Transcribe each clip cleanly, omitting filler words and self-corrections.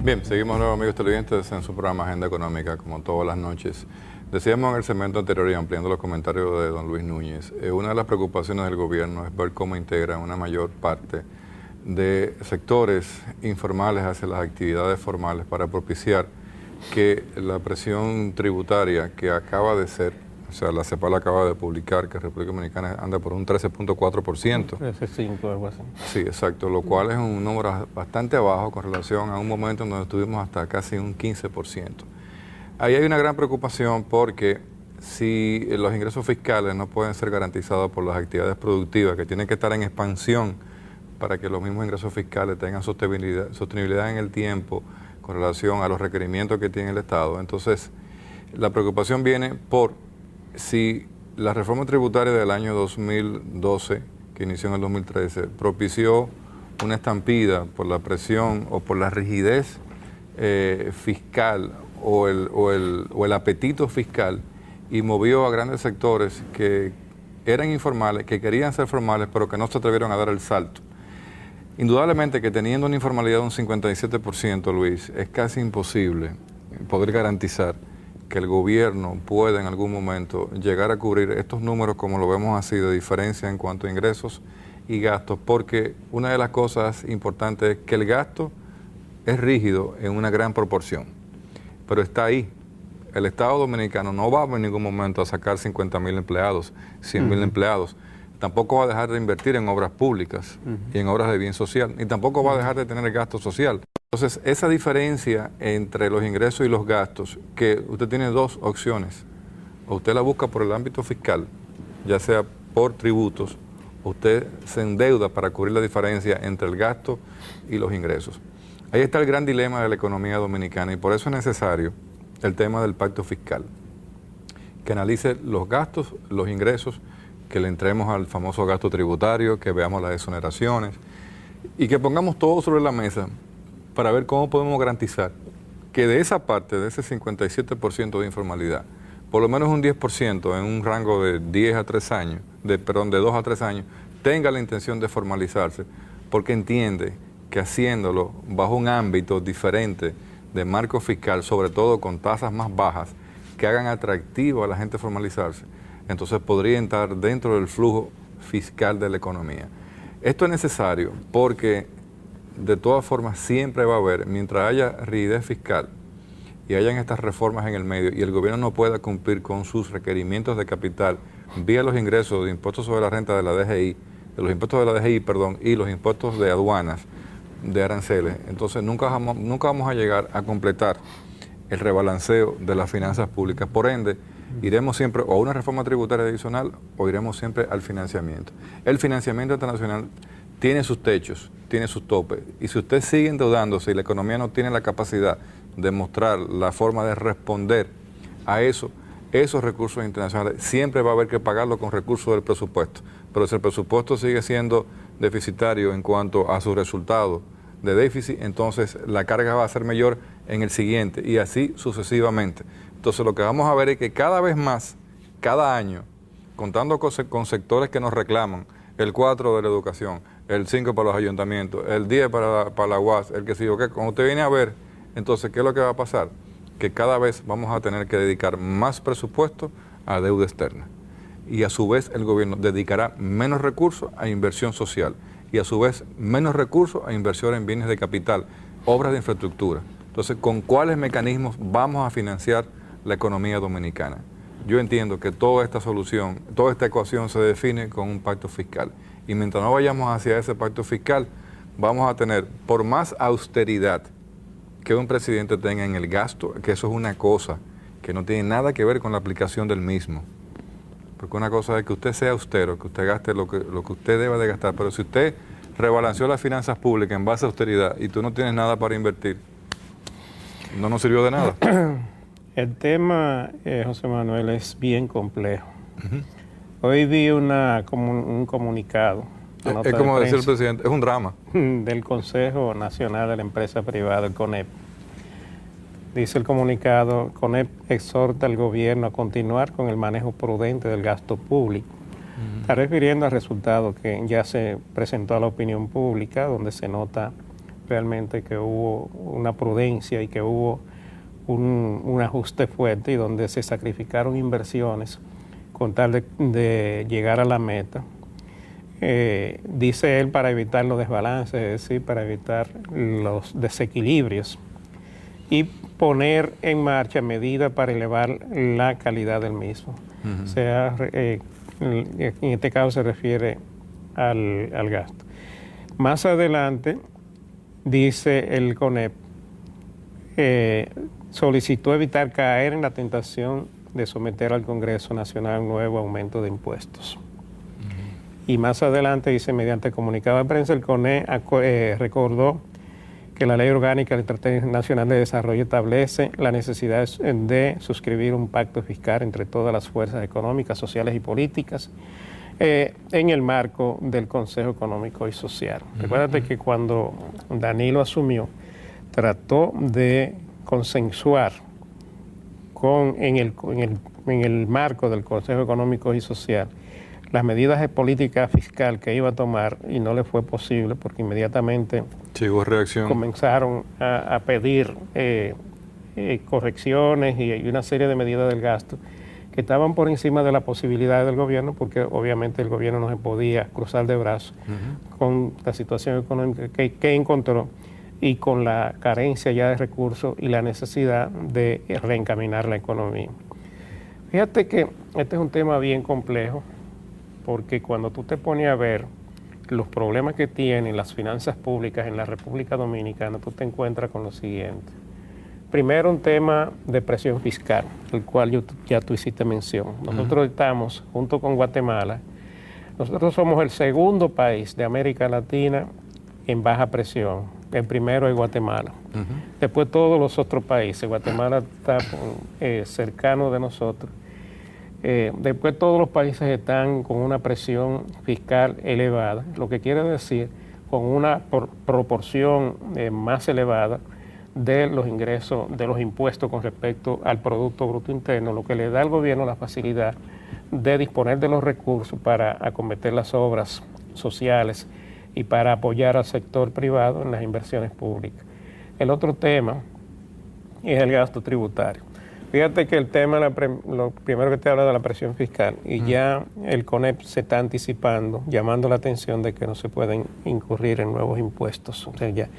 Bien, seguimos nuevos amigos televidentes en su programa Agenda Económica, como todas las noches. Decíamos en el segmento anterior y ampliando los comentarios de don Luis Núñez, una de las preocupaciones del gobierno es ver cómo integra una mayor parte de sectores informales hacia las actividades formales para propiciar que la presión tributaria que acaba de ser, o sea, la CEPAL acaba de publicar que República Dominicana anda por un 13.4%. 13.5, algo así. Sí, exacto, lo cual es un número bastante bajo con relación a un momento en donde estuvimos hasta casi un 15%. Ahí hay una gran preocupación porque si los ingresos fiscales no pueden ser garantizados por las actividades productivas que tienen que estar en expansión para que los mismos ingresos fiscales tengan sostenibilidad en el tiempo con relación a los requerimientos que tiene el Estado, entonces la preocupación viene por si la reforma tributaria del año 2012, que inició en el 2013, propició una estampida por la presión o por la rigidez fiscal o el apetito fiscal y movió a grandes sectores que eran informales, que querían ser formales, pero que no se atrevieron a dar el salto. Indudablemente que teniendo una informalidad de un 57%, Luis, es casi imposible poder garantizar que el gobierno pueda en algún momento llegar a cubrir estos números como lo vemos así de diferencia en cuanto a ingresos y gastos, porque una de las cosas importantes es que el gasto es rígido en una gran proporción, pero está ahí. El Estado Dominicano no va en ningún momento a sacar 50.000 empleados, 100.000 empleados, tampoco va a dejar de invertir en obras públicas y en obras de bien social, y tampoco va a dejar de tener el gasto social. Entonces, esa diferencia entre los ingresos y los gastos, que usted tiene dos opciones, o usted la busca por el ámbito fiscal, ya sea por tributos, o usted se endeuda para cubrir la diferencia entre el gasto y los ingresos. Ahí está el gran dilema de la economía dominicana y por eso es necesario el tema del pacto fiscal, que analice los gastos, los ingresos, que le entremos al famoso gasto tributario, que veamos las exoneraciones y que pongamos todo sobre la mesa para ver cómo podemos garantizar que de esa parte, de ese 57% de informalidad, por lo menos un 10% en un rango de 2 a 3 años, tenga la intención de formalizarse, porque entiende que haciéndolo bajo un ámbito diferente de marco fiscal, sobre todo con tasas más bajas, que hagan atractivo a la gente formalizarse, entonces podría entrar dentro del flujo fiscal de la economía. Esto es necesario porque de todas formas siempre va a haber, mientras haya rigidez fiscal y hayan estas reformas en el medio y el gobierno no pueda cumplir con sus requerimientos de capital vía los ingresos de impuestos sobre la renta de la DGI, de los impuestos de la DGI, perdón, y los impuestos de aduanas, de aranceles, entonces nunca vamos a llegar a completar el rebalanceo de las finanzas públicas. Por ende, iremos siempre o a una reforma tributaria adicional o iremos siempre al financiamiento. El financiamiento internacional tiene sus techos, tiene sus topes, y si usted sigue endeudándose y la economía no tiene la capacidad de mostrar la forma de responder a eso, esos recursos internacionales siempre va a haber que pagarlo con recursos del presupuesto. Pero si el presupuesto sigue siendo deficitario en cuanto a sus resultados de déficit, entonces la carga va a ser mayor en el siguiente y así sucesivamente. Entonces lo que vamos a ver es que cada vez más, cada año, contando con sectores que nos reclaman, el 4 de la educación, el 5 para los ayuntamientos, el 10 para la UAS, el que sigo, que cuando usted viene a ver, entonces, ¿qué es lo que va a pasar? Que cada vez vamos a tener que dedicar más presupuesto a deuda externa. Y a su vez el gobierno dedicará menos recursos a inversión social y a su vez menos recursos a inversión en bienes de capital, obras de infraestructura. Entonces, ¿con cuáles mecanismos vamos a financiar la economía dominicana? Yo entiendo que toda esta solución, toda esta ecuación se define con un pacto fiscal. Y mientras no vayamos hacia ese pacto fiscal, vamos a tener, por más austeridad que un presidente tenga en el gasto, que eso es una cosa que no tiene nada que ver con la aplicación del mismo. Porque una cosa es que usted sea austero, que usted gaste lo que usted deba de gastar, pero si usted rebalanceó las finanzas públicas en base a austeridad y tú no tienes nada para invertir, no nos sirvió de nada. El tema, José Manuel, es bien complejo. Hoy vi un comunicado. Es como decir el presidente, es un drama. Del Consejo Nacional de la Empresa Privada, el CONEP. Dice el comunicado, CONEP exhorta al gobierno a continuar con el manejo prudente del gasto público. Está refiriendo al resultado que ya se presentó a la opinión pública, donde se nota realmente que hubo una prudencia y que hubo un ajuste fuerte y donde se sacrificaron inversiones con tal de llegar a la meta. Dice él, para evitar los desbalances, es decir, para evitar los desequilibrios y poner en marcha medidas para elevar la calidad del mismo. O sea, en este caso se refiere al gasto. Más adelante, dice el CONEP, solicitó evitar caer en la tentación de someter al Congreso Nacional un nuevo aumento de impuestos. Y más adelante dice, mediante comunicado de prensa, el CONEP recordó que la Ley Orgánica de la Estrategia Nacional de Desarrollo establece la necesidad de suscribir un pacto fiscal entre todas las fuerzas económicas, sociales y políticas en el marco del Consejo Económico y Social. Recuérdate que cuando Danilo asumió, trató de consensuar en el marco del Consejo Económico y Social las medidas de política fiscal que iba a tomar, y no le fue posible porque inmediatamente comenzaron a pedir correcciones y una serie de medidas del gasto que estaban por encima de la posibilidad del gobierno, porque obviamente el gobierno no se podía cruzar de brazos con la situación económica que encontró y con la carencia ya de recursos y la necesidad de reencaminar la economía. Fíjate que este es un tema bien complejo, porque cuando tú te pones a ver los problemas que tienen las finanzas públicas en la República Dominicana, tú te encuentras con lo siguiente. Primero, un tema de presión fiscal, el cual ya tú hiciste mención. Nosotros estamos, junto con Guatemala, nosotros somos el segundo país de América Latina en baja presión. El primero es Guatemala. Después todos los otros países. Guatemala está cercano de nosotros. Después todos los países están con una presión fiscal elevada, lo que quiere decir con una proporción más elevada de los ingresos, de los impuestos con respecto al Producto Bruto Interno, lo que le da al gobierno la facilidad de disponer de los recursos para acometer las obras sociales y para apoyar al sector privado en las inversiones públicas. El otro tema es el gasto tributario. Fíjate que el tema, lo primero que te habla de la presión fiscal, y ya el CONEP se está anticipando, llamando la atención de que no se pueden incurrir en nuevos impuestos. O sea, ya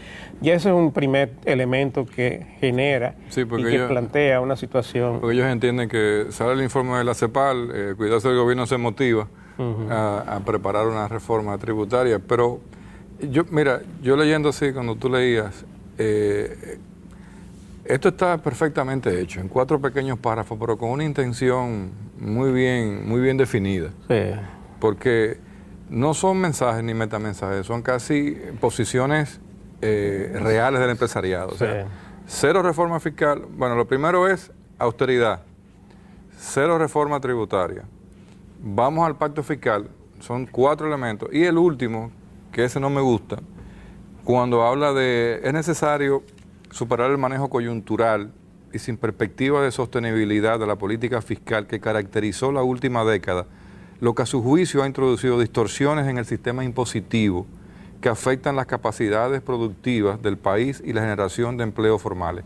ese es un primer elemento que genera y que plantea una situación. Porque ellos entienden que sale el informe de la CEPAL, cuidado si el gobierno se motiva a preparar una reforma tributaria. Pero yo leyendo así, cuando tú leías, esto está perfectamente hecho, en 4 pequeños párrafos, pero con una intención muy bien definida. Sí. Porque no son mensajes ni metamensajes, son casi posiciones reales del empresariado. O sea, cero reforma fiscal. Bueno, lo primero es austeridad, cero reforma tributaria. Vamos al pacto fiscal, son 4 elementos. Y el último, que ese no me gusta, cuando habla de es necesario superar el manejo coyuntural y sin perspectiva de sostenibilidad de la política fiscal que caracterizó la última década, lo que a su juicio ha introducido distorsiones en el sistema impositivo que afectan las capacidades productivas del país y la generación de empleos formales.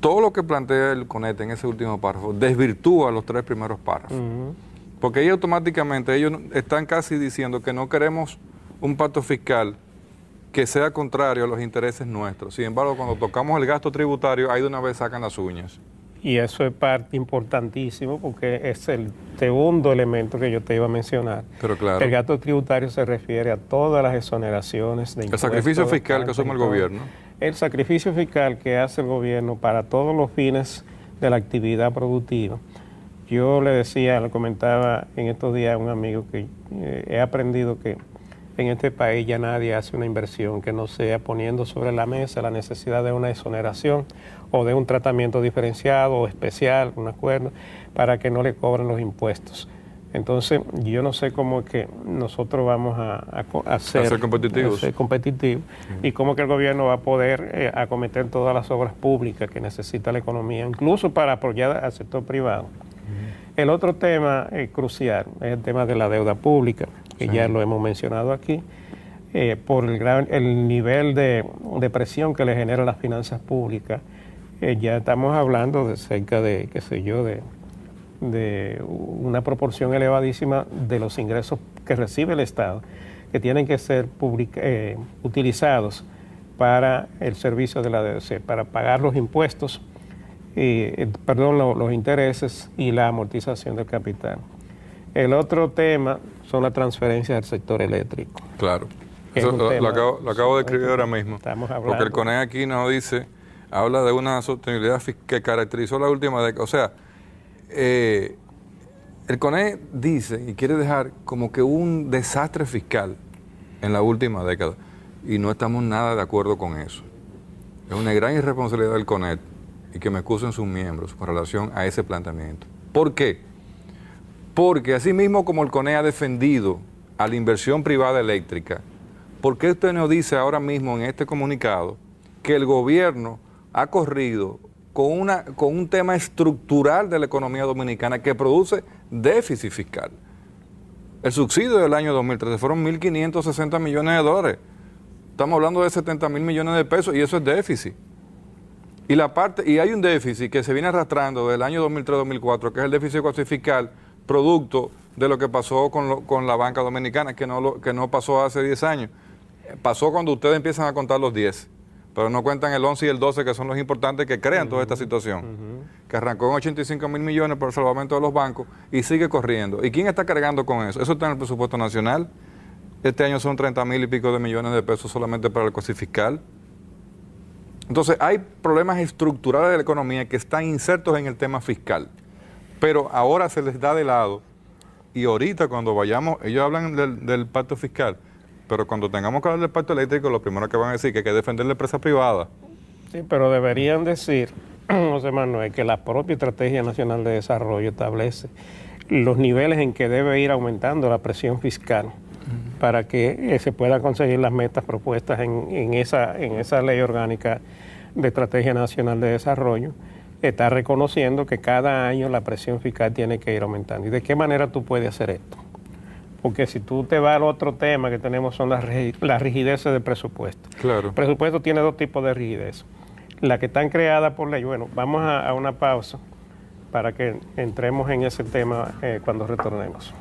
Todo lo que plantea el CONEP en ese último párrafo desvirtúa los 3 primeros párrafos. Porque ahí automáticamente ellos están casi diciendo que no queremos un pacto fiscal que sea contrario a los intereses nuestros. Sin embargo, cuando tocamos el gasto tributario, ahí de una vez sacan las uñas. Y eso es parte importantísimo porque es el segundo elemento que yo te iba a mencionar. Pero claro. El gasto tributario se refiere a todas las exoneraciones de impuestos. El sacrificio fiscal que asume el gobierno. El sacrificio fiscal que hace el gobierno para todos los fines de la actividad productiva. Yo le comentaba en estos días a un amigo que he aprendido que en este país ya nadie hace una inversión que no sea poniendo sobre la mesa la necesidad de una exoneración o de un tratamiento diferenciado o especial, un acuerdo, para que no le cobren los impuestos. Entonces, yo no sé cómo es que nosotros vamos a ser competitivos y cómo que el gobierno va a poder acometer todas las obras públicas que necesita la economía, incluso para apoyar al sector privado. El otro tema crucial es el tema de la deuda pública, que ya lo hemos mencionado aquí. por el nivel de presión que le genera las finanzas públicas. Ya estamos hablando de cerca de, qué sé yo, de una proporción elevadísima de los ingresos que recibe el Estado, que tienen que ser utilizados para el servicio de la DDC, para pagar los impuestos, los intereses y la amortización del capital. El otro tema son las transferencias del sector eléctrico. Claro, eso lo acabo de escribir ahora mismo, porque el CONE aquí nos dice, habla de una sostenibilidad que caracterizó la última década, o sea, el CONE dice y quiere dejar como que un desastre fiscal en la última década, y no estamos nada de acuerdo con eso. Es una gran irresponsabilidad del CONE, y que me excusen sus miembros con relación a ese planteamiento. ¿Por qué? Porque así mismo como el CONE ha defendido a la inversión privada eléctrica, ¿por qué usted nos dice ahora mismo en este comunicado que el gobierno ha corrido con un tema estructural de la economía dominicana que produce déficit fiscal? El subsidio del año 2013 fueron 1.560 millones de dólares. Estamos hablando de 70.000 millones de pesos y eso es déficit. Y hay un déficit que se viene arrastrando del año 2003-2004, que es el déficit fiscal, producto de lo que pasó con la banca dominicana, que no pasó hace 10 años. Pasó cuando ustedes empiezan a contar los 10, pero no cuentan el 11 y el 12, que son los importantes que crean toda esta situación, que arrancó en 85.000 millones por el salvamento de los bancos y sigue corriendo. ¿Y quién está cargando con eso? Eso está en el presupuesto nacional. Este año son 30.000 y pico de millones de pesos solamente para el COSI fiscal. Entonces hay problemas estructurales de la economía que están insertos en el tema fiscal, pero ahora se les da de lado, y ahorita cuando vayamos, ellos hablan del pacto fiscal, pero cuando tengamos que hablar del pacto eléctrico, lo primero que van a decir que hay que defender la empresa privada. Sí, pero deberían decir, José Manuel, que la propia Estrategia Nacional de Desarrollo establece los niveles en que debe ir aumentando la presión fiscal para que se puedan conseguir las metas propuestas en esa ley orgánica de Estrategia Nacional de Desarrollo. Está reconociendo que cada año la presión fiscal tiene que ir aumentando. ¿Y de qué manera tú puedes hacer esto? Porque si tú te vas al otro tema que tenemos son las rigideces del presupuesto. Claro. El presupuesto tiene dos tipos de rigidez. Las que están creadas por ley. Bueno, vamos a una pausa para que entremos en ese tema cuando retornemos.